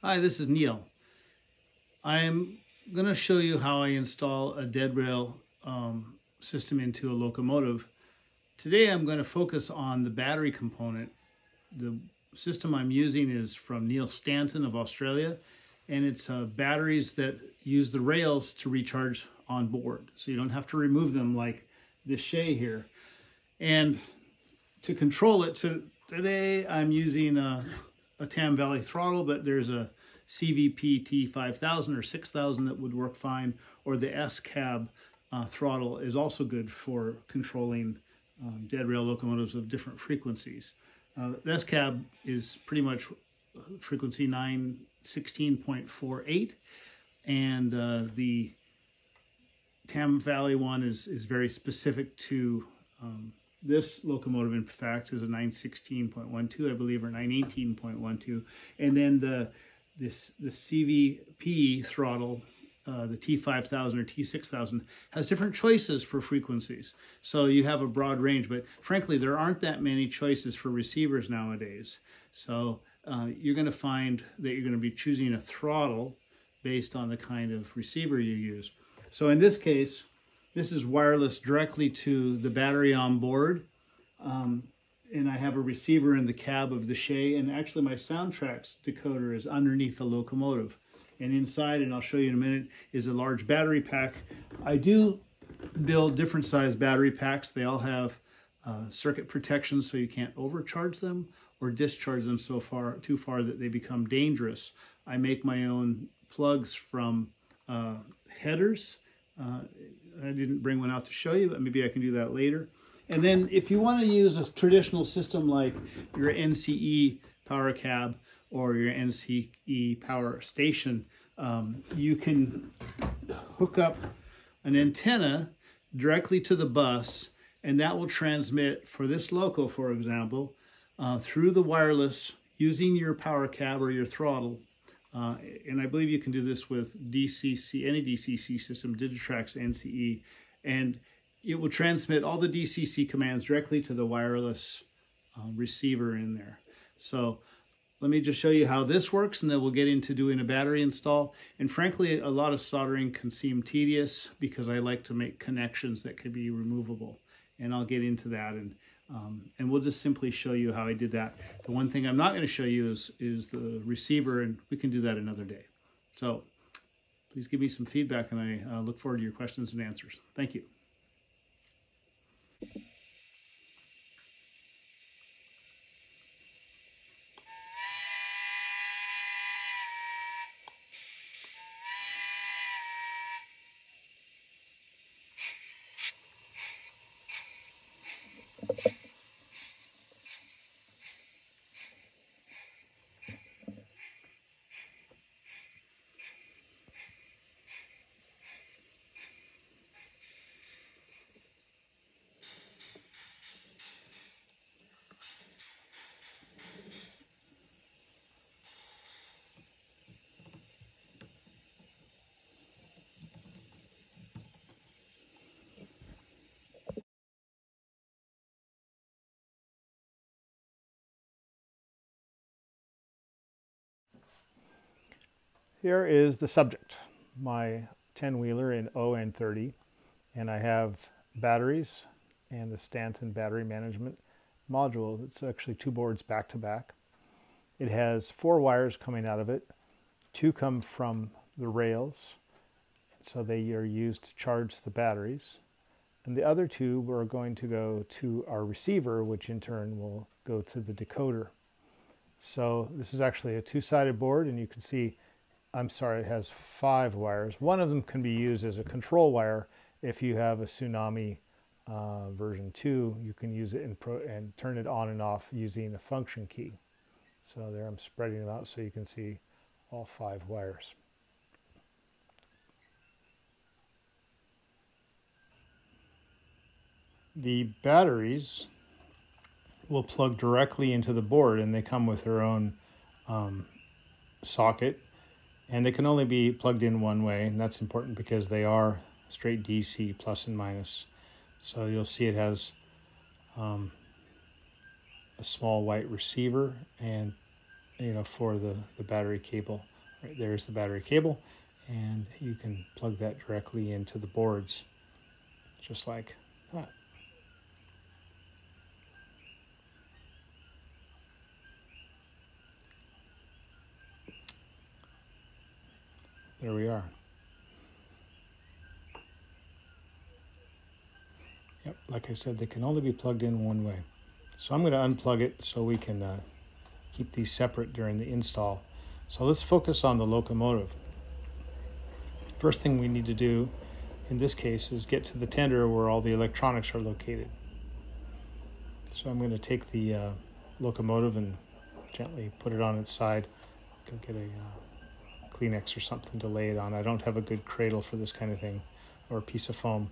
Hi, this is Neil. I'm going to show you how I install a dead rail system into a locomotive. Today I'm going to focus on the battery component. The system I'm using is from Neil Stanton of Australia, and it's batteries that use the rails to recharge on board. So you don't have to remove them like this Shay here. And to control it, today I'm using a Tam Valley throttle, but there's a CVP T5000 or 6000 that would work fine, or the S-Cab throttle is also good for controlling dead rail locomotives of different frequencies. The S-Cab is pretty much frequency 916.48, and the Tam Valley one is very specific to this locomotive. In fact, is a 916.12, I believe, or 918.12, and then the CVP throttle, the T5000 or T6000, has different choices for frequencies. So you have a broad range, but frankly, there aren't that many choices for receivers nowadays. So you're going to find that you're going to be choosing a throttle based on the kind of receiver you use. So in this case, this is wireless directly to the battery on board. And I have a receiver in the cab of the Shay, and actually my Soundtrax decoder is underneath the locomotive. And inside, and I'll show you in a minute, is a large battery pack. I do build different size battery packs. They all have circuit protection so you can't overcharge them or discharge them too far that they become dangerous. I make my own plugs from headers. I didn't bring one out to show you, but maybe I can do that later. And then if you want to use a traditional system like your NCE power cab or your NCE power station, you can hook up an antenna directly to the bus, and that will transmit, for this loco, for example, through the wireless using your power cab or your throttle. And I believe you can do this with DCC, any DCC system, Digitrax NCE, and it will transmit all the DCC commands directly to the wireless receiver in there. So let me just show you how this works, and then we'll get into doing a battery install. And frankly, a lot of soldering can seem tedious because I like to make connections that could be removable. And I'll get into that, and we'll just simply show you how I did that. The one thing I'm not going to show you is the receiver, and we can do that another day. So please give me some feedback, and I look forward to your questions and answers. Thank you. Here is the subject, my 10-wheeler in ON30, and I have batteries and the Stanton battery management module. It's actually two boards back to back. It has 4 wires coming out of it. 2 come from the rails, so they are used to charge the batteries. And the other 2 are going to go to our receiver, which in turn will go to the decoder. So this is actually a 2-sided board, and you can see, I'm sorry, it has 5 wires. One of them can be used as a control wire. If you have a Tsunami version 2, you can use it and turn it on and off using a function key. So there I'm spreading them out so you can see all 5 wires. The batteries will plug directly into the board, and they come with their own socket. And they can only be plugged in one way, and that's important because they are straight DC, plus and minus. So you'll see it has a small white receiver and for the battery cable Right there's the battery cable, and you can plug that directly into the boards, just like that. There we are. Yep, like I said, they can only be plugged in one way. So I'm going to unplug it so we can keep these separate during the install. So let's focus on the locomotive. First thing we need to do in this case is get to the tender where all the electronics are located. So I'm going to take the locomotive and gently put it on its side. I can get a Kleenex or something to lay it on. I don't have a good cradle for this kind of thing, or a piece of foam.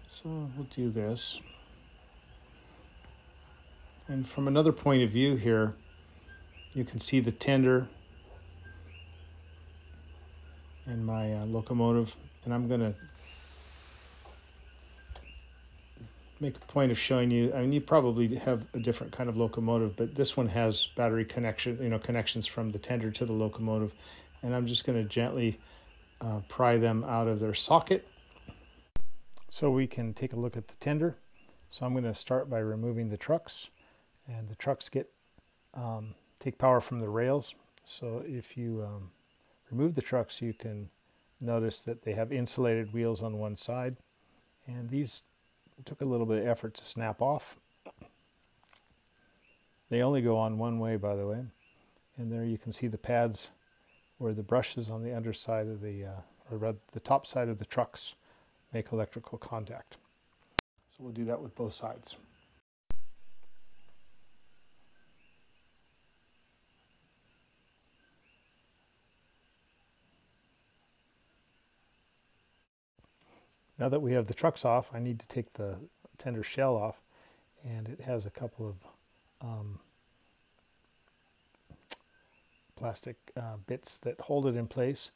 So we'll do this. And from another point of view here, you can see the tender and my locomotive. And I'm going to make a point of showing you, I mean, you probably have a different kind of locomotive, but this one has battery connection, connections from the tender to the locomotive. And I'm just going to gently pry them out of their socket so we can take a look at the tender. So I'm going to start by removing the trucks, and the trucks take power from the rails. So if you remove the trucks, you can notice that they have insulated wheels on one side, and these took a little bit of effort to snap off. They only go on one way, by the way, and there you can see the pads where the brushes on the underside of the, or rather the top side of the trucks make electrical contact. So we'll do that with both sides. Now that we have the trucks off, I need to take the tender shell off, and it has a couple of plastic bits that hold it in place.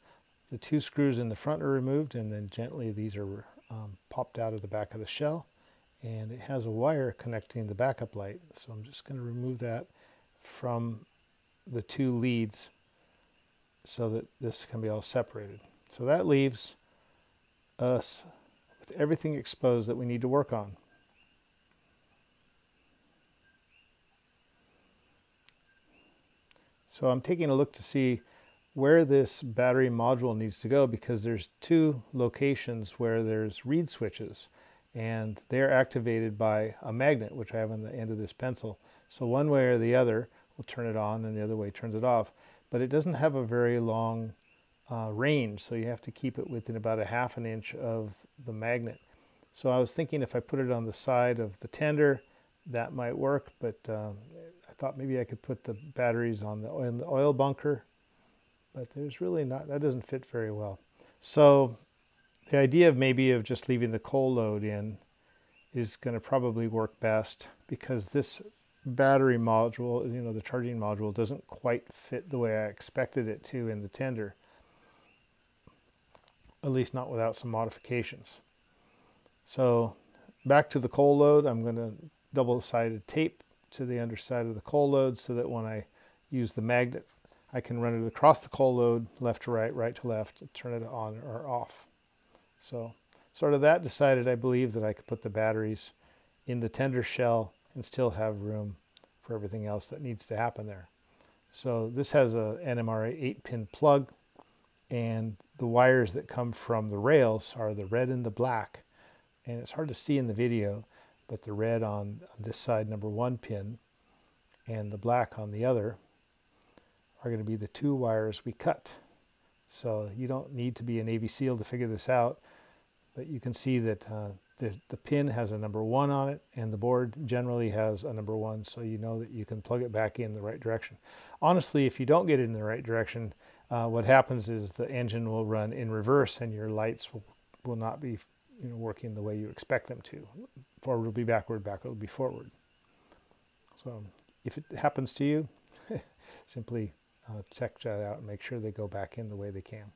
The two screws in the front are removed, and then gently these are popped out of the back of the shell, and it has a wire connecting the backup light. So I'm just going to remove that from the two leads so that this can be all separated. So that leaves us with everything exposed that we need to work on. So I'm taking a look to see where this battery module needs to go, because there's two locations where there's reed switches, and they're activated by a magnet, which I have on the end of this pencil. So one way or the other will turn it on, and the other way turns it off. But it doesn't have a very long range, so you have to keep it within about a ½ an inch of the magnet. So I was thinking if I put it on the side of the tender, that might work, but I thought maybe I could put the batteries on the oil bunker, but there's really not, that doesn't fit very well. So the idea of maybe of just leaving the coal load in is going to probably work best, because this battery module, the charging module, doesn't quite fit the way I expected it to in the tender, at least not without some modifications. So back to the coal load, I'm going to double-sided tape to the underside of the coal load so that when I use the magnet, I can run it across the coal load, left to right, right to left, and turn it on or off. So sort of that decided, I believe, that I could put the batteries in the tender shell and still have room for everything else that needs to happen there. So this has a NMRA 8-pin plug, and the wires that come from the rails are the red and the black. And it's hard to see in the video, but the red on this side, number 1 pin, and the black on the other are going to be the two wires we cut. So you don't need to be a Navy SEAL to figure this out, but you can see that the pin has a number 1 on it, and the board generally has a number 1, so you know that you can plug it back in the right direction. Honestly, if you don't get it in the right direction, what happens is the engine will run in reverse, and your lights will not be working the way you expect them to. Forward will be backward, backward will be forward. So if it happens to you, simply check that out and make sure they go back in the way they can.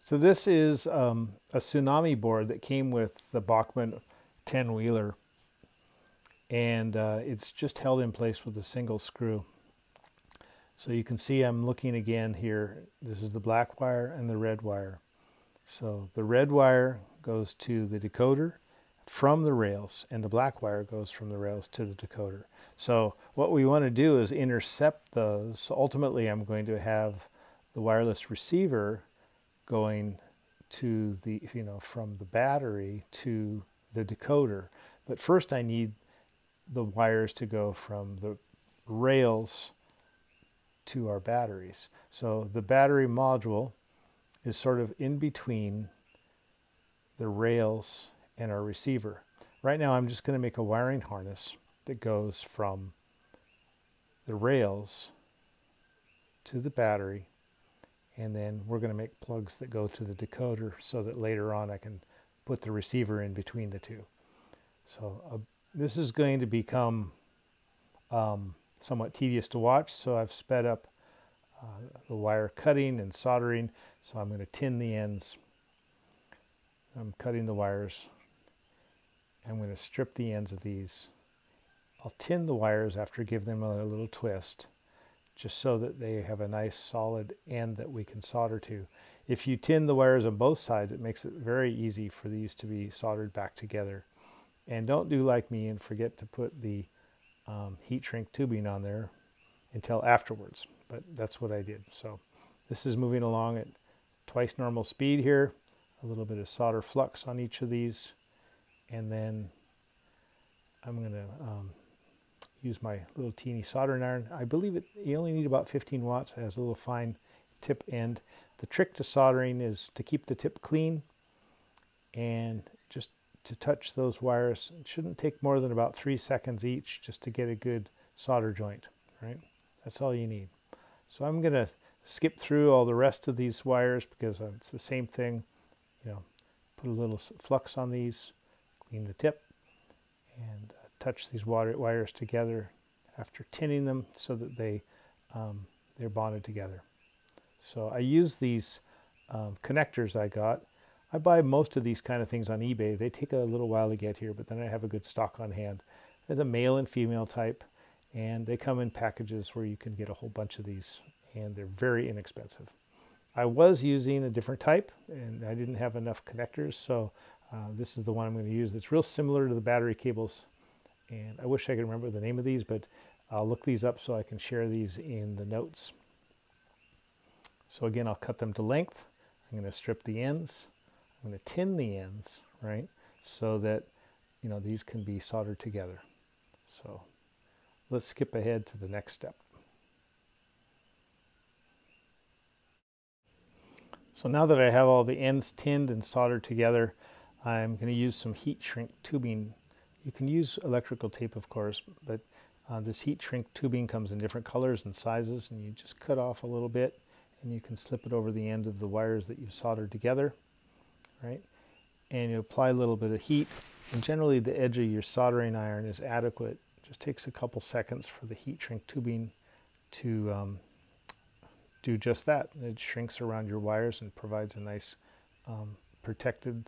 So this is a Tsunami board that came with the Bachmann 10-wheeler, and it's just held in place with a single screw. So you can see I'm looking again here. This is the black wire and the red wire. So the red wire goes to the decoder from the rails, and the black wire goes from the rails to the decoder. So what we want to do is intercept those. So ultimately I'm going to have the wireless receiver going to the, from the battery to the decoder. But first I need the wires to go from the rails to our batteries. So the battery module is sort of in between the rails and our receiver. Right now I'm just going to make a wiring harness that goes from the rails to the battery, and then we're going to make plugs that go to the decoder so that later on I can put the receiver in between the two. So this is going to become somewhat tedious to watch, so I've sped up the wire cutting and soldering. So I'm going to tin the ends. I'm cutting the wires. I'm going to strip the ends of these. I'll tin the wires after give them a little twist, just so that they have a nice solid end that we can solder to. If you tin the wires on both sides, it makes it very easy for these to be soldered back together. And don't do like me and forget to put the heat shrink tubing on there until afterwards, but that's what I did. So this is moving along at twice normal speed here, a little bit of solder flux on each of these, and then I'm going to use my little teeny soldering iron. I believe you only need about 15 watts. It has a little fine tip end. The trick to soldering is to keep the tip clean and just to touch those wires. It shouldn't take more than about 3 seconds each just to get a good solder joint, right? That's all you need. So I'm going to skip through all the rest of these wires because it's the same thing. Put a little flux on these, clean the tip, and touch these wires together after tinning them so that they're bonded together. So I use these connectors I got. I buy most of these kind of things on eBay. They take a little while to get here, but then I have a good stock on hand. There's a male and female type, and they come in packages where you can get a whole bunch of these, and they're very inexpensive. I was using a different type, and I didn't have enough connectors, so this is the one I'm going to use. That's real similar to the battery cables, and I wish I could remember the name of these, but I'll look these up so I can share these in the notes. So again, I'll cut them to length. I'm going to strip the ends. I'm going to tin the ends, right, so that these can be soldered together. So let's skip ahead to the next step. So now that I have all the ends tinned and soldered together, I'm going to use some heat shrink tubing. You can use electrical tape, of course, but this heat shrink tubing comes in different colors and sizes, and you just cut off a little bit and you can slip it over the end of the wires that you've soldered together, right? And you apply a little bit of heat, and generally the edge of your soldering iron is adequate. It just takes a couple seconds for the heat shrink tubing to do just that. It shrinks around your wires and provides a nice protected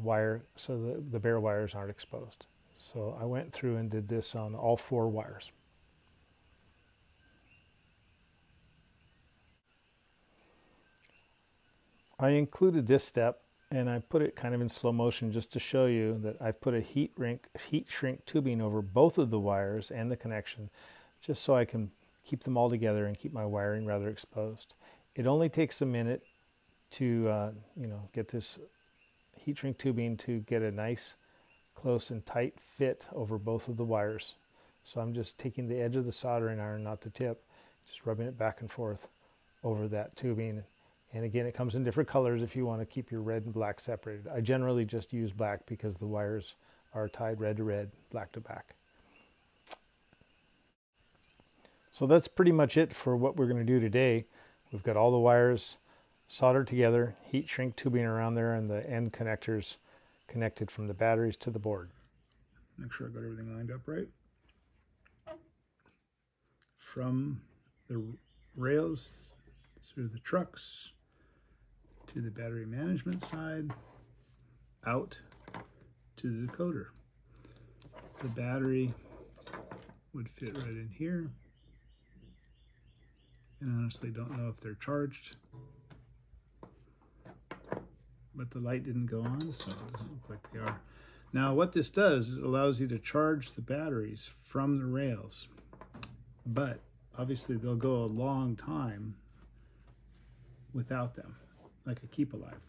wire so the bare wires aren't exposed. So I went through and did this on all 4 wires. I included this step, and I put it kind of in slow motion just to show you that I've put a heat shrink tubing over both of the wires and the connection, just so I can keep them all together and keep my wiring rather exposed. It only takes a minute to get this heat shrink tubing to get a nice close and tight fit over both of the wires. So I'm just taking the edge of the soldering iron, not the tip, just rubbing it back and forth over that tubing. And again, it comes in different colors if you want to keep your red and black separated. I generally just use black because the wires are tied red to red, black to black. So that's pretty much it for what we're going to do today. We've got all the wires soldered together, heat shrink tubing around there, and the end connectors connected from the batteries to the board. Make sure I got everything lined up right. From the rails through the trucks to the battery management side, out to the decoder. The battery would fit right in here. and honestly don't know if they're charged. But the light didn't go on, so it doesn't look like they are. Now what this does is it allows you to charge the batteries from the rails, but obviously they'll go a long time without them, like a Keep Alive.